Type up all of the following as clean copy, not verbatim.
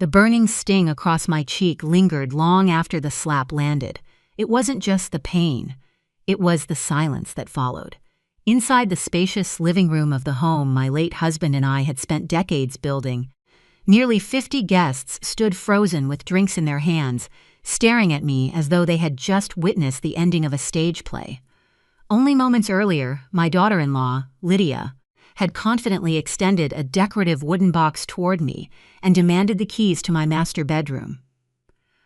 The burning sting across my cheek lingered long after the slap landed. It wasn't just the pain. It was the silence that followed. Inside the spacious living room of the home my late husband and I had spent decades building, nearly 50 guests stood frozen with drinks in their hands, staring at me as though they had just witnessed the ending of a stage play. Only moments earlier, my daughter-in-law, Lydia, had confidently extended a decorative wooden box toward me and demanded the keys to my master bedroom.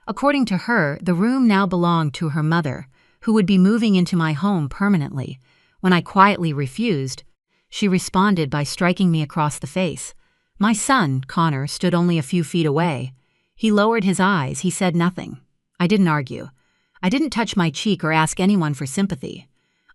According to her, the room now belonged to her mother, who would be moving into my home permanently. When I quietly refused, she responded by striking me across the face. My son, Connor, stood only a few feet away. He lowered his eyes. He said nothing. I didn't argue. I didn't touch my cheek or ask anyone for sympathy.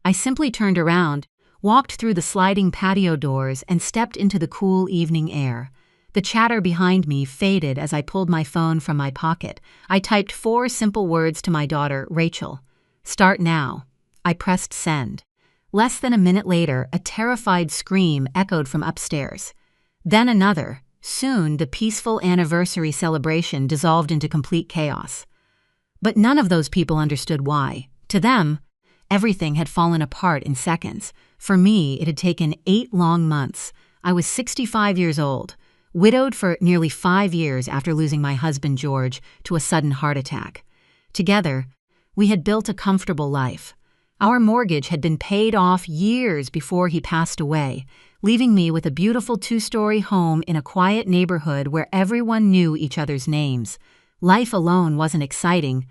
I simply turned around, walked through the sliding patio doors, and stepped into the cool evening air. The chatter behind me faded as I pulled my phone from my pocket. I typed 4 simple words to my daughter, Rachel. Start now. I pressed send. Less than a minute later, a terrified scream echoed from upstairs. Then another. Soon, the peaceful anniversary celebration dissolved into complete chaos. But none of those people understood why. To them, everything had fallen apart in seconds. For me, it had taken 8 long months. I was 65 years old, widowed for nearly 5 years after losing my husband George to a sudden heart attack. Together, we had built a comfortable life. Our mortgage had been paid off years before he passed away, leaving me with a beautiful 2-story home in a quiet neighborhood where everyone knew each other's names. Life alone wasn't exciting,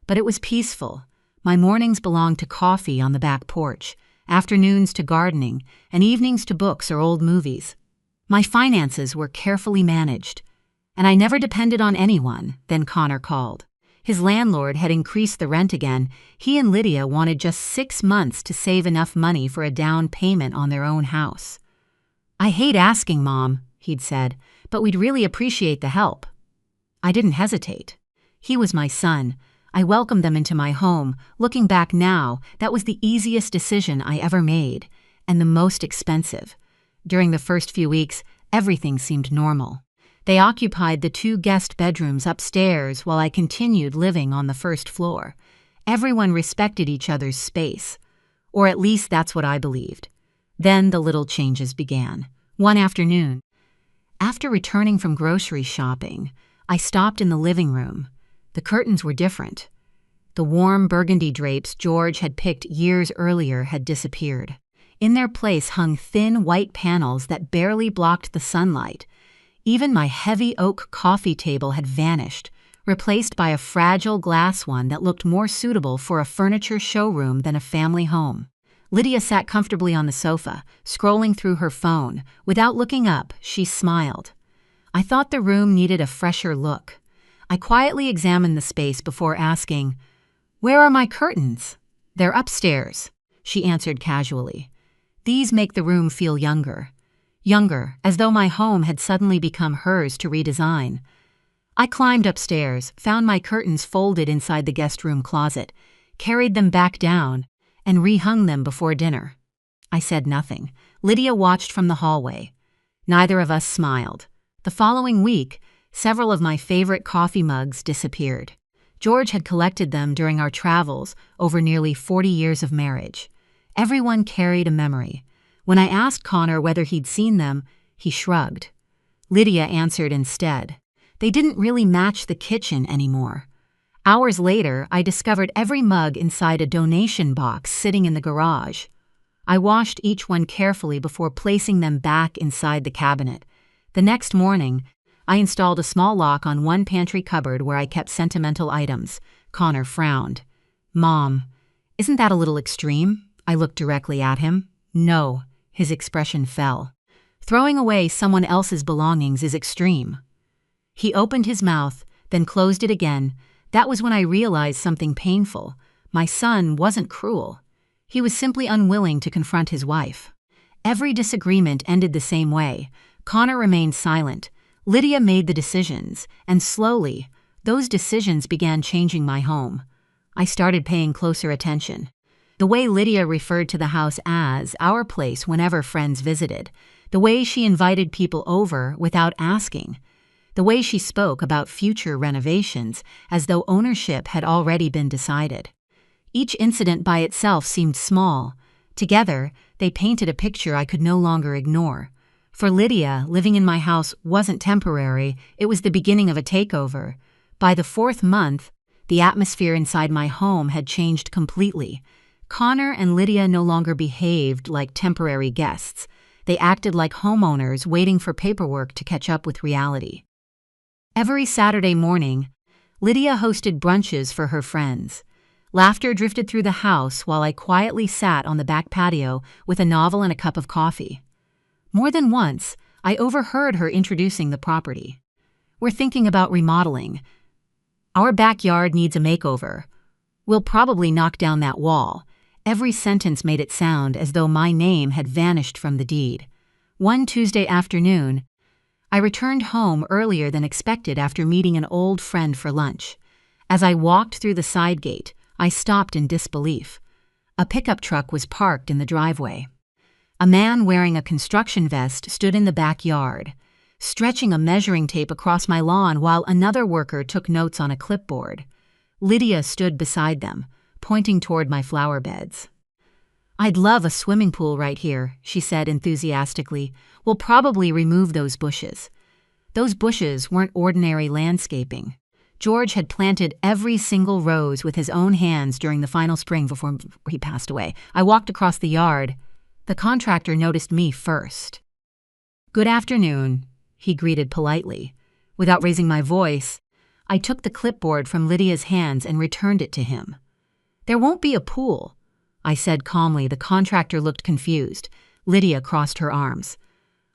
but it was peaceful. My mornings belonged to coffee on the back porch, afternoons to gardening, and evenings to books or old movies. My finances were carefully managed, and I never depended on anyone. Then Connor called. His landlord had increased the rent again. He and Lydia wanted just 6 months to save enough money for a down payment on their own house. I hate asking, Mom, he'd said, but we'd really appreciate the help. I didn't hesitate. He was my son. I welcomed them into my home. Looking back now, that was the easiest decision I ever made, and the most expensive. During the first few weeks, everything seemed normal. They occupied the 2 guest bedrooms upstairs while I continued living on the first floor. Everyone respected each other's space, or at least that's what I believed. Then the little changes began. One afternoon, after returning from grocery shopping, I stopped in the living room. The curtains were different. The warm burgundy drapes George had picked years earlier had disappeared. In their place hung thin white panels that barely blocked the sunlight. Even my heavy oak coffee table had vanished, replaced by a fragile glass one that looked more suitable for a furniture showroom than a family home. Lydia sat comfortably on the sofa, scrolling through her phone. Without looking up, she smiled. I thought the room needed a fresher look. I quietly examined the space before asking, "Where are my curtains?" "They're upstairs," she answered casually. "These make the room feel younger." Younger, as though my home had suddenly become hers to redesign. I climbed upstairs, found my curtains folded inside the guest room closet, carried them back down, and rehung them before dinner. I said nothing. Lydia watched from the hallway. Neither of us smiled. The following week, several of my favorite coffee mugs disappeared. George had collected them during our travels over nearly 40 years of marriage. Everyone carried a memory. When I asked Connor whether he'd seen them, he shrugged. Lydia answered instead. They didn't really match the kitchen anymore. Hours later, I discovered every mug inside a donation box sitting in the garage. I washed each one carefully before placing them back inside the cabinet. The next morning, I installed a small lock on one pantry cupboard where I kept sentimental items. Connor frowned. "Mom, isn't that a little extreme?" I looked directly at him. "No." His expression fell. "Throwing away someone else's belongings is extreme." He opened his mouth, then closed it again. That was when I realized something painful. My son wasn't cruel. He was simply unwilling to confront his wife. Every disagreement ended the same way. Connor remained silent. Lydia made the decisions, and slowly, those decisions began changing my home. I started paying closer attention. The way Lydia referred to the house as our place whenever friends visited. The way she invited people over without asking. the way she spoke about future renovations as though ownership had already been decided. Each incident by itself seemed small. Together, they painted a picture I could no longer ignore. For Lydia, living in my house wasn't temporary, it was the beginning of a takeover. By the 4th month, the atmosphere inside my home had changed completely. Connor and Lydia no longer behaved like temporary guests. They acted like homeowners waiting for paperwork to catch up with reality. Every Saturday morning, Lydia hosted brunches for her friends. Laughter drifted through the house while I quietly sat on the back patio with a novel and a cup of coffee. More than once, I overheard her introducing the property. "We're thinking about remodeling. Our backyard needs a makeover. We'll probably knock down that wall." Every sentence made it sound as though my name had vanished from the deed. One Tuesday afternoon, I returned home earlier than expected after meeting an old friend for lunch. As I walked through the side gate, I stopped in disbelief. A pickup truck was parked in the driveway. A man wearing a construction vest stood in the backyard, stretching a measuring tape across my lawn while another worker took notes on a clipboard. Lydia stood beside them, pointing toward my flower beds. "I'd love a swimming pool right here," she said enthusiastically. "We'll probably remove those bushes." Those bushes weren't ordinary landscaping. George had planted every single rose with his own hands during the final spring before he passed away. I walked across the yard. The contractor noticed me first. "Good afternoon," he greeted politely. Without raising my voice, I took the clipboard from Lydia's hands and returned it to him. "There won't be a pool," I said calmly. The contractor looked confused. Lydia crossed her arms.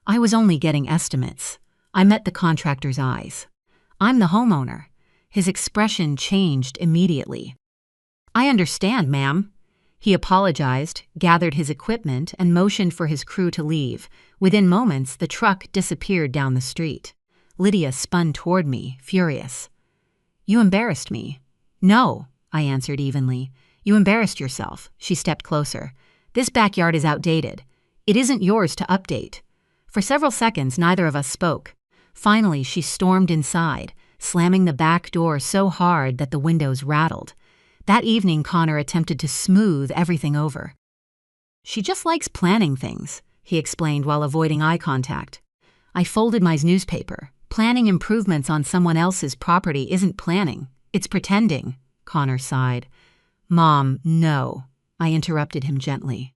I was only getting estimates. I met the contractor's eyes. "I'm the homeowner." His expression changed immediately. "I understand, ma'am." He apologized, gathered his equipment, and motioned for his crew to leave. Within moments, the truck disappeared down the street. Lydia spun toward me, furious. "You embarrassed me." "No," I answered evenly. "You embarrassed yourself." She stepped closer. "This backyard is outdated. It isn't yours to update." For several seconds, neither of us spoke. Finally, she stormed inside, slamming the back door so hard that the windows rattled. That evening, Connor attempted to smooth everything over. "She just likes planning things," he explained while avoiding eye contact. I folded my newspaper. "Planning improvements on someone else's property isn't planning. It's pretending," Connor sighed. "Mom, no," I interrupted him gently.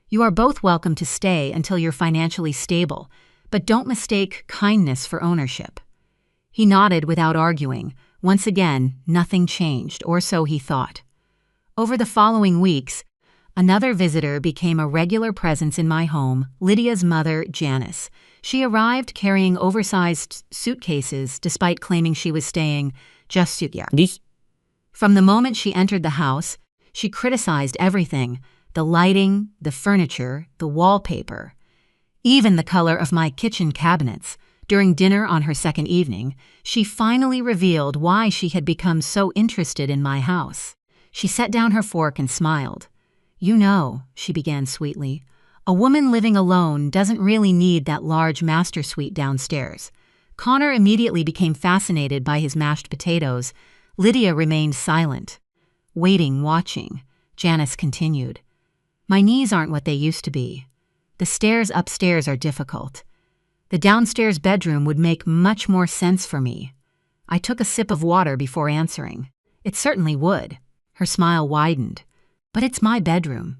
"You are both welcome to stay until you're financially stable, but don't mistake kindness for ownership." He nodded without arguing. Once again, nothing changed, or so he thought. Over the following weeks, another visitor became a regular presence in my home, Lydia's mother, Janice. She arrived carrying oversized suitcases despite claiming she was staying just suitcases. From the moment she entered the house, she criticized everything: the lighting, the furniture, the wallpaper, even the color of my kitchen cabinets. During dinner on her second evening, she finally revealed why she had become so interested in my house. She set down her fork and smiled. "You know," she began sweetly, "a woman living alone doesn't really need that large master suite downstairs." Connor immediately became fascinated by his mashed potatoes. Lydia remained silent, waiting, watching. Janice continued. "My knees aren't what they used to be. The stairs upstairs are difficult. The downstairs bedroom would make much more sense for me." I took a sip of water before answering. "It certainly would." Her smile widened. "But it's my bedroom."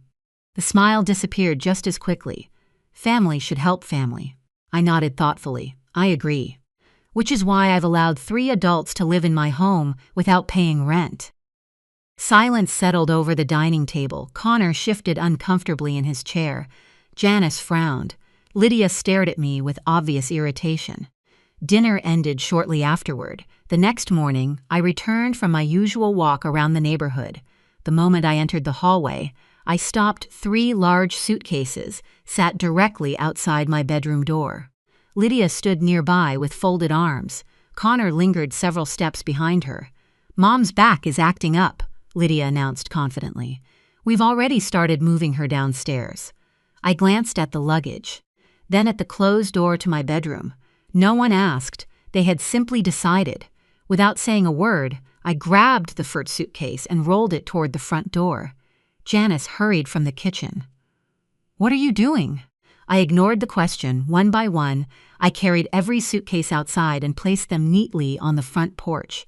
The smile disappeared just as quickly. "Family should help family." I nodded thoughtfully. "I agree. Which is why I've allowed 3 adults to live in my home without paying rent." Silence settled over the dining table. Connor shifted uncomfortably in his chair. Janice frowned. Lydia stared at me with obvious irritation. Dinner ended shortly afterward. The next morning, I returned from my usual walk around the neighborhood. The moment I entered the hallway, I stopped 3 large suitcases, sat directly outside my bedroom door. Lydia stood nearby with folded arms. Connor lingered several steps behind her. "Mom's back is acting up," Lydia announced confidently. "We've already started moving her downstairs." I glanced at the luggage, then at the closed door to my bedroom. No one asked. They had simply decided. Without saying a word, I grabbed the first suitcase and rolled it toward the front door. Janice hurried from the kitchen. "What are you doing?" I ignored the question. One by one, I carried every suitcase outside and placed them neatly on the front porch.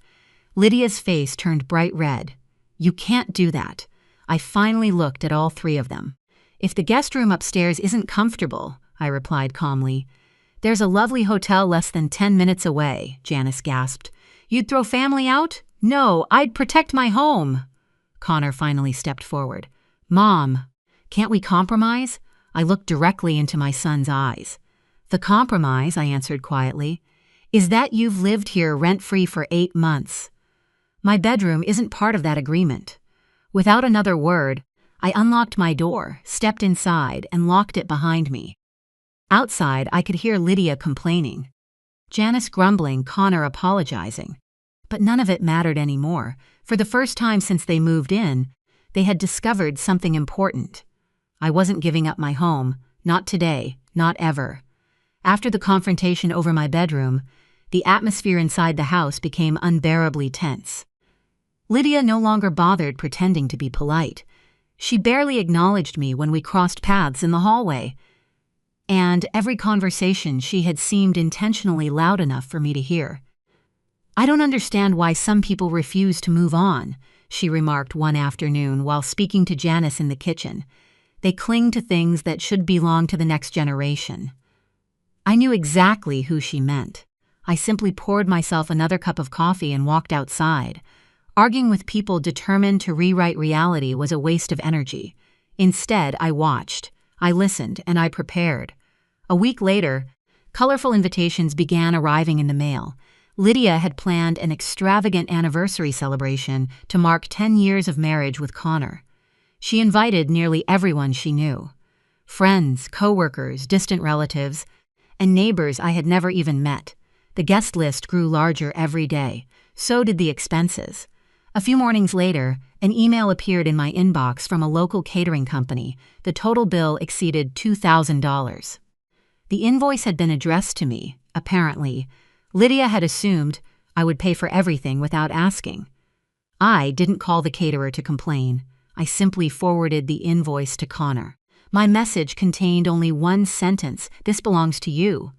Lydia's face turned bright red. "You can't do that." I finally looked at all three of them. "If the guest room upstairs isn't comfortable," I replied calmly. "There's a lovely hotel less than 10 minutes away," Janice gasped. "You'd throw family out?" "No, I'd protect my home." Connor finally stepped forward. "Mom, can't we compromise?" I looked directly into my son's eyes. "The compromise," I answered quietly, "is that you've lived here rent-free for 8 months. My bedroom isn't part of that agreement." Without another word, I unlocked my door, stepped inside, and locked it behind me. Outside, I could hear Lydia complaining, Janice grumbling, Connor apologizing. But none of it mattered anymore. For the first time since they moved in, they had discovered something important. I wasn't giving up my home, not today, not ever. After the confrontation over my bedroom, the atmosphere inside the house became unbearably tense. Lydia no longer bothered pretending to be polite. She barely acknowledged me when we crossed paths in the hallway. And every conversation she had seemed intentionally loud enough for me to hear. "I don't understand why some people refuse to move on," she remarked one afternoon while speaking to Janice in the kitchen. "They cling to things that should belong to the next generation." I knew exactly who she meant. I simply poured myself another cup of coffee and walked outside. Arguing with people determined to rewrite reality was a waste of energy. Instead, I watched, I listened, and I prepared. A week later, colorful invitations began arriving in the mail. Lydia had planned an extravagant anniversary celebration to mark 10 years of marriage with Connor. She invited nearly everyone she knew. Friends, co-workers, distant relatives, and neighbors I had never even met. The guest list grew larger every day. So did the expenses. A few mornings later, an email appeared in my inbox from a local catering company. The total bill exceeded $2,000. The invoice had been addressed to me, apparently. Lydia had assumed I would pay for everything without asking. I didn't call the caterer to complain. I simply forwarded the invoice to Connor. My message contained only one sentence: "This belongs to you.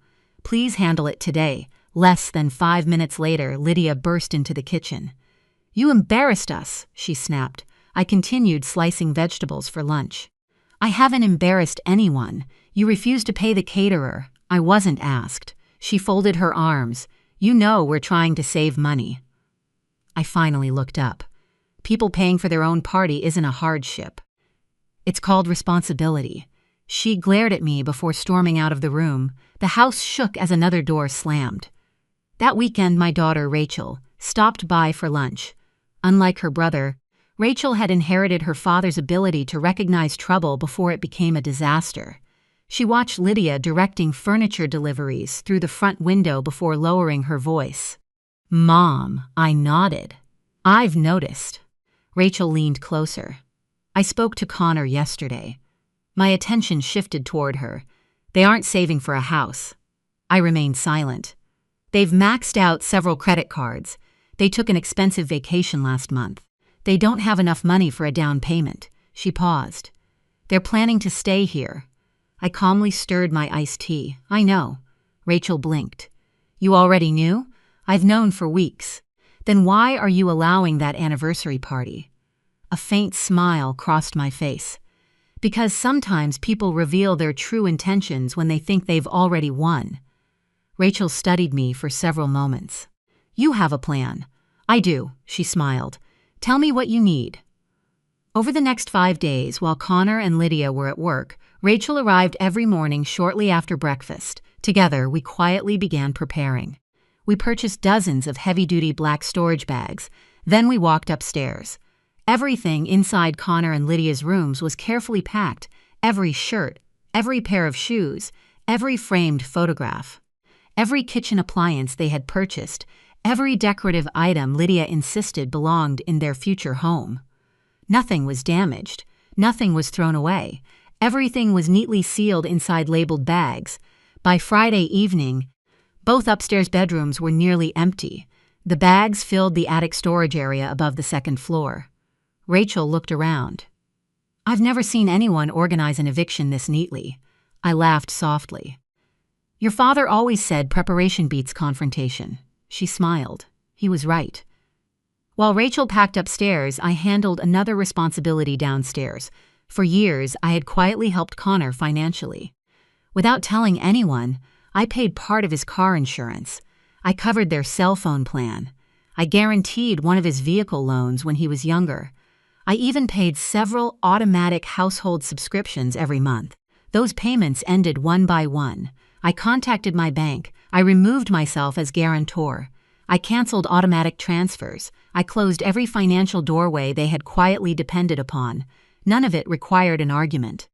Please handle it today." Less than 5 minutes later, Lydia burst into the kitchen. "You embarrassed us," she snapped. I continued slicing vegetables for lunch. "I haven't embarrassed anyone. You refused to pay the caterer. I wasn't asked." She folded her arms. "You know we're trying to save money." I finally looked up. People paying for their own party isn't a hardship. It's called responsibility. She glared at me before storming out of the room. The house shook as another door slammed. That weekend, my daughter, Rachel, stopped by for lunch. Unlike her brother, Rachel had inherited her father's ability to recognize trouble before it became a disaster. She watched Lydia directing furniture deliveries through the front window before lowering her voice. "Mom," I nodded. "I've noticed." Rachel leaned closer. "I spoke to Connor yesterday." My attention shifted toward her. "They aren't saving for a house." I remained silent. "They've maxed out several credit cards. They took an expensive vacation last month. They don't have enough money for a down payment." She paused. "They're planning to stay here." I calmly stirred my iced tea. "I know." Rachel blinked. "You already knew?" "I've known for weeks." "Then why are you allowing that anniversary party?" A faint smile crossed my face. "Because sometimes people reveal their true intentions when they think they've already won." Rachel studied me for several moments. "You have a plan." "I do," she smiled. "Tell me what you need." Over the next 5 days, while Connor and Lydia were at work, Rachel arrived every morning shortly after breakfast. Together, we quietly began preparing. We purchased dozens of heavy-duty black storage bags. Then we walked upstairs. Everything inside Connor and Lydia's rooms was carefully packed. Every shirt, every pair of shoes, every framed photograph. Every kitchen appliance they had purchased, every decorative item Lydia insisted belonged in their future home. Nothing was damaged. Nothing was thrown away. Everything was neatly sealed inside labeled bags. By Friday evening, Both upstairs bedrooms were nearly empty. The bags filled the attic storage area above the second floor. Rachel looked around. "I've never seen anyone organize an eviction this neatly." I laughed softly. "Your father always said preparation beats confrontation." She smiled. He was right. While Rachel packed upstairs, I handled another responsibility downstairs. For years, I had quietly helped Connor financially. Without telling anyone, I paid part of his car insurance. I covered their cell phone plan. I guaranteed one of his vehicle loans when he was younger. I even paid several automatic household subscriptions every month. Those payments ended one by one. I contacted my bank. I removed myself as guarantor. I canceled automatic transfers. I closed every financial doorway they had quietly depended upon. None of it required an argument.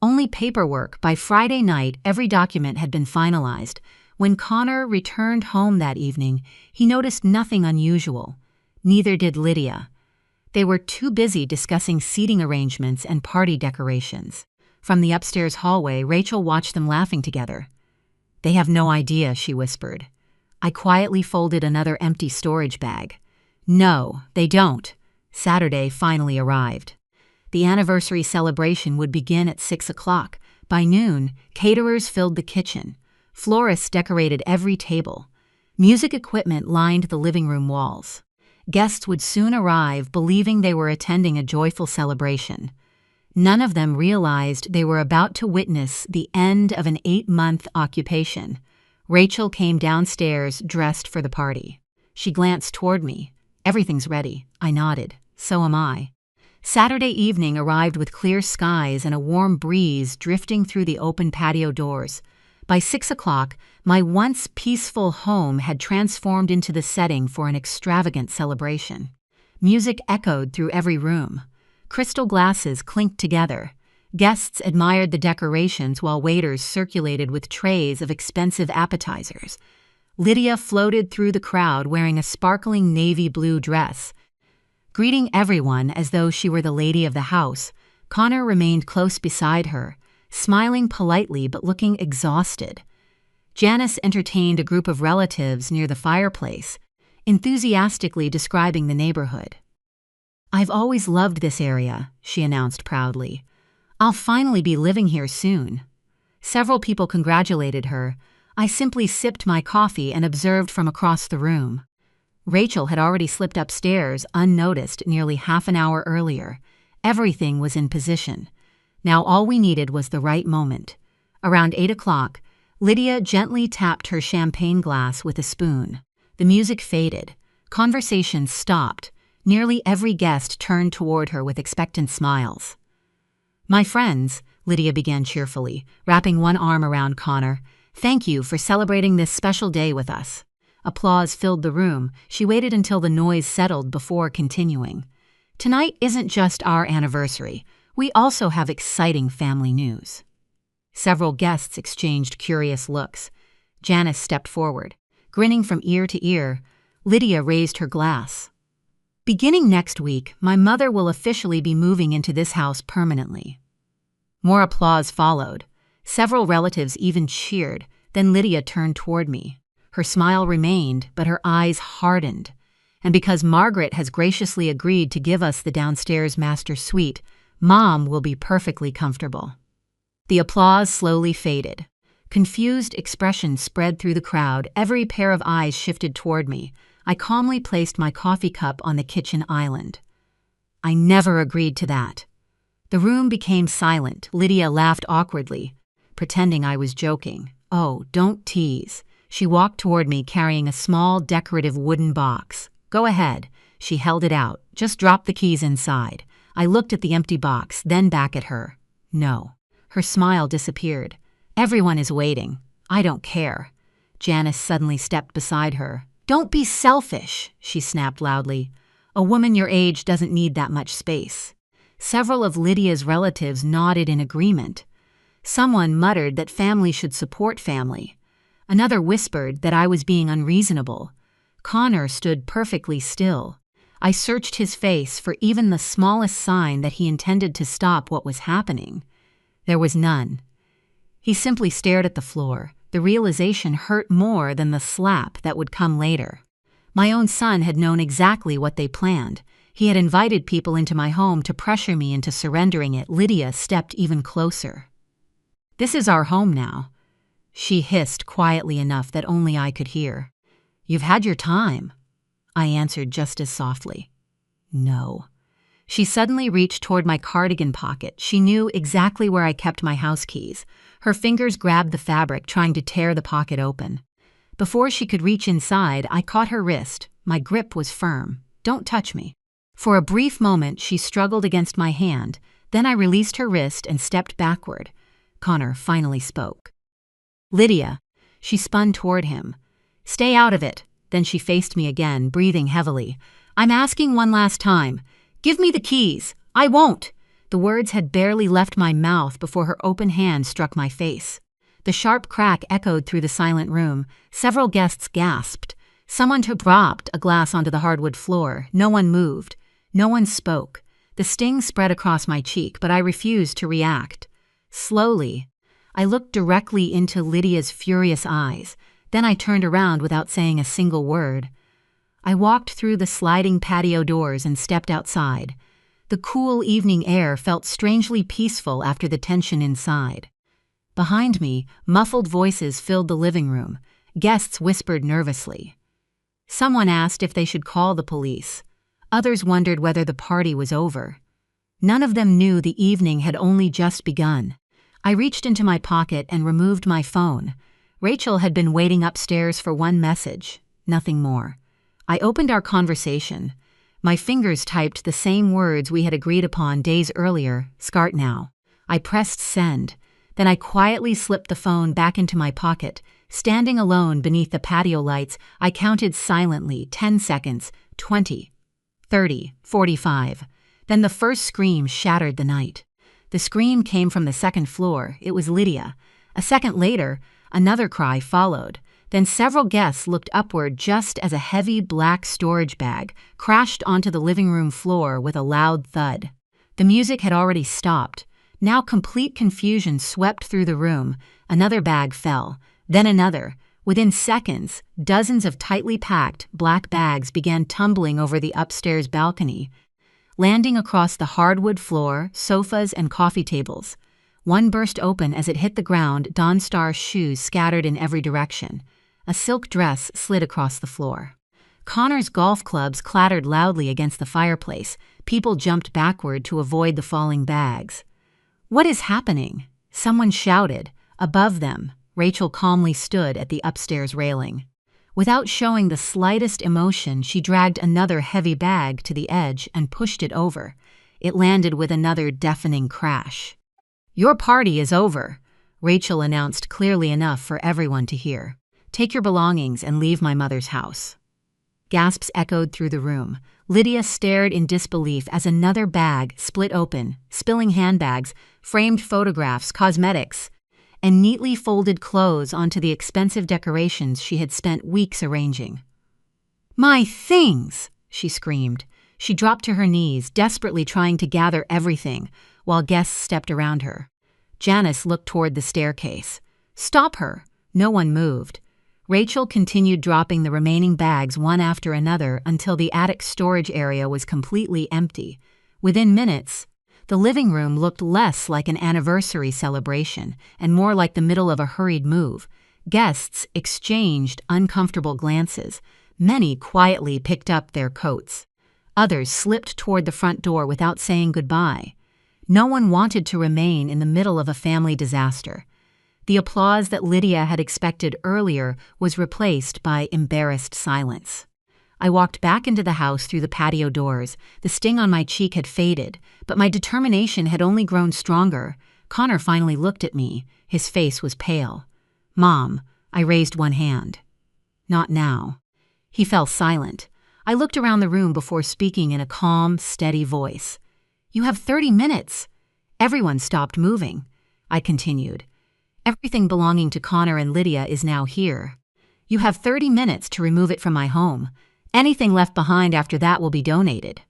Only paperwork. By Friday night, every document had been finalized. When Connor returned home that evening, he noticed nothing unusual. Neither did Lydia. They were too busy discussing seating arrangements and party decorations. From the upstairs hallway, Rachel watched them laughing together. "They have no idea," she whispered. I quietly folded another empty storage bag. "No, they don't." Saturday finally arrived. The anniversary celebration would begin at 6 o'clock. By noon, caterers filled the kitchen. Florists decorated every table. Music equipment lined the living room walls. Guests would soon arrive, believing they were attending a joyful celebration. None of them realized they were about to witness the end of an 8-month occupation. Rachel came downstairs dressed for the party. She glanced toward me. "Everything's ready." I nodded. "So am I." Saturday evening arrived with clear skies and a warm breeze drifting through the open patio doors. By 6 o'clock, my once peaceful home had transformed into the setting for an extravagant celebration. Music echoed through every room. Crystal glasses clinked together. Guests admired the decorations while waiters circulated with trays of expensive appetizers. Lydia floated through the crowd wearing a sparkling navy blue dress. Greeting everyone as though she were the lady of the house, Connor remained close beside her, smiling politely but looking exhausted. Janice entertained a group of relatives near the fireplace, enthusiastically describing the neighborhood. "I've always loved this area," she announced proudly. "I'll finally be living here soon." Several people congratulated her. I simply sipped my coffee and observed from across the room. Rachel had already slipped upstairs unnoticed nearly half an hour earlier. Everything was in position. Now all we needed was the right moment. Around 8 o'clock, Lydia gently tapped her champagne glass with a spoon. The music faded. Conversation stopped. Nearly every guest turned toward her with expectant smiles. "My friends," Lydia began cheerfully, wrapping one arm around Connor, "thank you for celebrating this special day with us." Applause filled the room. She waited until the noise settled before continuing. "Tonight isn't just our anniversary. We also have exciting family news." Several guests exchanged curious looks. Janice stepped forward. Grinning from ear to ear, Lydia raised her glass. "Beginning next week, my mother will officially be moving into this house permanently." More applause followed. Several relatives even cheered. Then Lydia turned toward me. Her smile remained, but her eyes hardened. "And because Margaret has graciously agreed to give us the downstairs master suite, Mom will be perfectly comfortable." The applause slowly faded. Confused expression spread through the crowd. Every pair of eyes shifted toward me. I calmly placed my coffee cup on the kitchen island. "I never agreed to that." The room became silent. Lydia laughed awkwardly, pretending I was joking. "Oh, don't tease." She walked toward me carrying a small decorative wooden box. "Go ahead." She held it out. "Just drop the keys inside." I looked at the empty box, then back at her. "No." Her smile disappeared. "Everyone is waiting. I don't care." Janice suddenly stepped beside her. "Don't be selfish," she snapped loudly. "A woman your age doesn't need that much space." Several of Lydia's relatives nodded in agreement. Someone muttered that family should support family. Another whispered that I was being unreasonable. Connor stood perfectly still. I searched his face for even the smallest sign that he intended to stop what was happening. There was none. He simply stared at the floor, The realization hurt more than the slap that would come later. My own son had known exactly what they planned. He had invited people into my home to pressure me into surrendering it. Lydia stepped even closer. "This is our home now," she hissed quietly enough that only I could hear. "You've had your time," I answered just as softly. "No." She suddenly reached toward my cardigan pocket. She knew exactly where I kept my house keys. Her fingers grabbed the fabric, trying to tear the pocket open. Before she could reach inside, I caught her wrist. My grip was firm. "Don't touch me." For a brief moment, she struggled against my hand. Then I released her wrist and stepped backward. Connor finally spoke. "Lydia." She spun toward him. "Stay out of it." Then she faced me again, breathing heavily. "I'm asking one last time. Give me the keys." "I won't." The words had barely left my mouth before her open hand struck my face. The sharp crack echoed through the silent room. Several guests gasped. Someone dropped a glass onto the hardwood floor. No one moved. No one spoke. The sting spread across my cheek, but I refused to react. Slowly, I looked directly into Lydia's furious eyes. Then I turned around without saying a single word. I walked through the sliding patio doors and stepped outside. The cool evening air felt strangely peaceful after the tension inside. Behind me, muffled voices filled the living room. Guests whispered nervously. Someone asked if they should call the police. Others wondered whether the party was over. None of them knew the evening had only just begun. I reached into my pocket and removed my phone. Rachel had been waiting upstairs for one message, nothing more. I opened our conversation. My fingers typed the same words we had agreed upon days earlier, "Scart now." I pressed send. Then I quietly slipped the phone back into my pocket. Standing alone beneath the patio lights, I counted silently 10 seconds, 20, 30, 45. Then the first scream shattered the night. The scream came from the second floor. It was Lydia. A second later, another cry followed. Then several guests looked upward just as a heavy black storage bag crashed onto the living room floor with a loud thud. The music had already stopped. Now complete confusion swept through the room. Another bag fell, then another. Within seconds, dozens of tightly packed black bags began tumbling over the upstairs balcony, landing across the hardwood floor, sofas, and coffee tables. One burst open as it hit the ground. Dawn Star's shoes scattered in every direction. A silk dress slid across the floor. Connor's golf clubs clattered loudly against the fireplace. People jumped backward to avoid the falling bags. "What is happening?" Someone shouted. Above them, Rachel calmly stood at the upstairs railing. Without showing the slightest emotion, she dragged another heavy bag to the edge and pushed it over. It landed with another deafening crash. "Your party is over," Rachel announced clearly enough for everyone to hear. "Take your belongings and leave my mother's house." Gasps echoed through the room. Lydia stared in disbelief as another bag split open, spilling handbags, framed photographs, cosmetics, and neatly folded clothes onto the expensive decorations she had spent weeks arranging. "My things!" she screamed. She dropped to her knees, desperately trying to gather everything, while guests stepped around her. Janice looked toward the staircase. "Stop her!" No one moved. Rachel continued dropping the remaining bags one after another until the attic storage area was completely empty. Within minutes, the living room looked less like an anniversary celebration and more like the middle of a hurried move. Guests exchanged uncomfortable glances. Many quietly picked up their coats. Others slipped toward the front door without saying goodbye. No one wanted to remain in the middle of a family disaster. The applause that Lydia had expected earlier was replaced by embarrassed silence. I walked back into the house through the patio doors. The sting on my cheek had faded, but my determination had only grown stronger. Connor finally looked at me. His face was pale. "Mom," I raised one hand. "Not now." He fell silent. I looked around the room before speaking in a calm, steady voice. "You have 30 minutes. Everyone stopped moving. I continued. "Everything belonging to Connor and Lydia is now here. You have 30 minutes to remove it from my home. Anything left behind after that will be donated."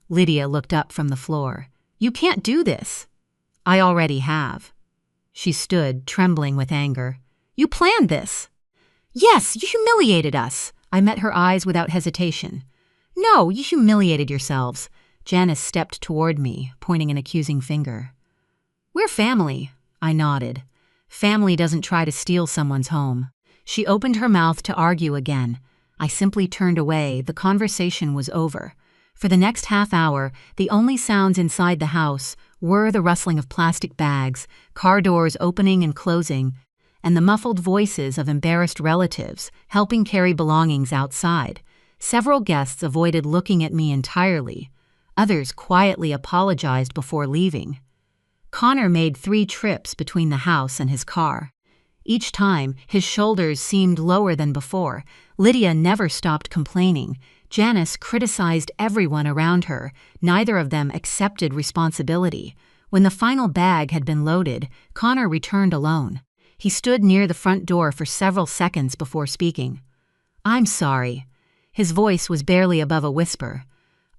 Lydia looked up from the floor. "You can't do this." "I already have." She stood, trembling with anger. You planned this." "Yes, you humiliated us." I met her eyes without hesitation. "No, you humiliated yourselves." Janice stepped toward me, pointing an accusing finger. "We're family." I nodded. Family doesn't try to steal someone's home. She opened her mouth to argue again. I simply turned away. The conversation was over. For the next half hour, the only sounds inside the house were the rustling of plastic bags, car doors opening and closing, and the muffled voices of embarrassed relatives helping carry belongings outside. Several guests avoided looking at me entirely. Others quietly apologized before leaving. Connor made 3 trips between the house and his car. Each time, his shoulders seemed lower than before. Lydia never stopped complaining. Janice criticized everyone around her. Neither of them accepted responsibility. When the final bag had been loaded, Connor returned alone. He stood near the front door for several seconds before speaking. "I'm sorry." His voice was barely above a whisper.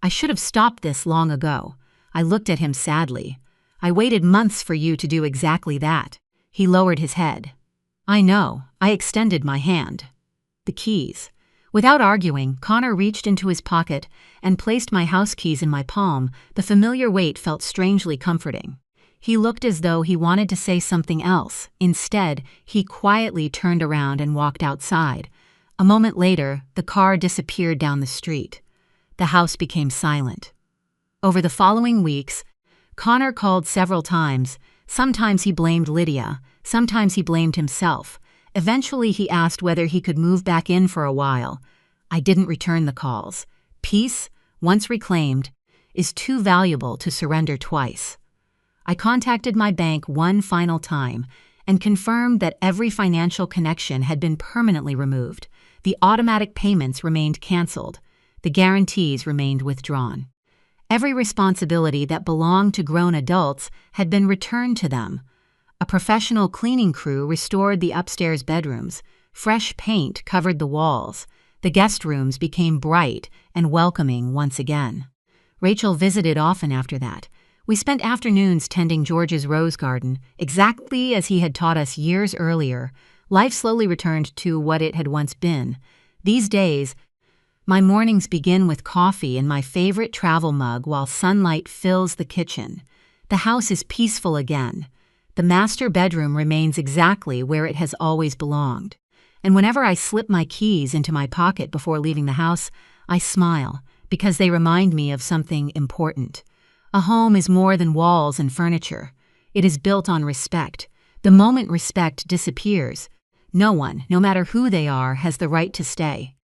"I should have stopped this long ago." I looked at him sadly. "I waited months for you to do exactly that." He lowered his head. "I know." I extended my hand. "The keys." Without arguing, Connor reached into his pocket and placed my house keys in my palm. The familiar weight felt strangely comforting. He looked as though he wanted to say something else. Instead, he quietly turned around and walked outside. A moment later, the car disappeared down the street. The house became silent. Over the following weeks, Connor called several times. Sometimes he blamed Lydia. Sometimes he blamed himself. Eventually, he asked whether he could move back in for a while. I didn't return the calls. Peace, once reclaimed, is too valuable to surrender twice. I contacted my bank one final time and confirmed that every financial connection had been permanently removed. The automatic payments remained canceled. The guarantees remained withdrawn. Every responsibility that belonged to grown adults had been returned to them. A professional cleaning crew restored the upstairs bedrooms. Fresh paint covered the walls. The guest rooms became bright and welcoming once again. Rachel visited often after that. We spent afternoons tending George's rose garden, exactly as he had taught us years earlier. Life slowly returned to what it had once been. These days, my mornings begin with coffee in my favorite travel mug while sunlight fills the kitchen. The house is peaceful again. The master bedroom remains exactly where it has always belonged. And whenever I slip my keys into my pocket before leaving the house, I smile because they remind me of something important. A home is more than walls and furniture. It is built on respect. The moment respect disappears, no one, no matter who they are, has the right to stay.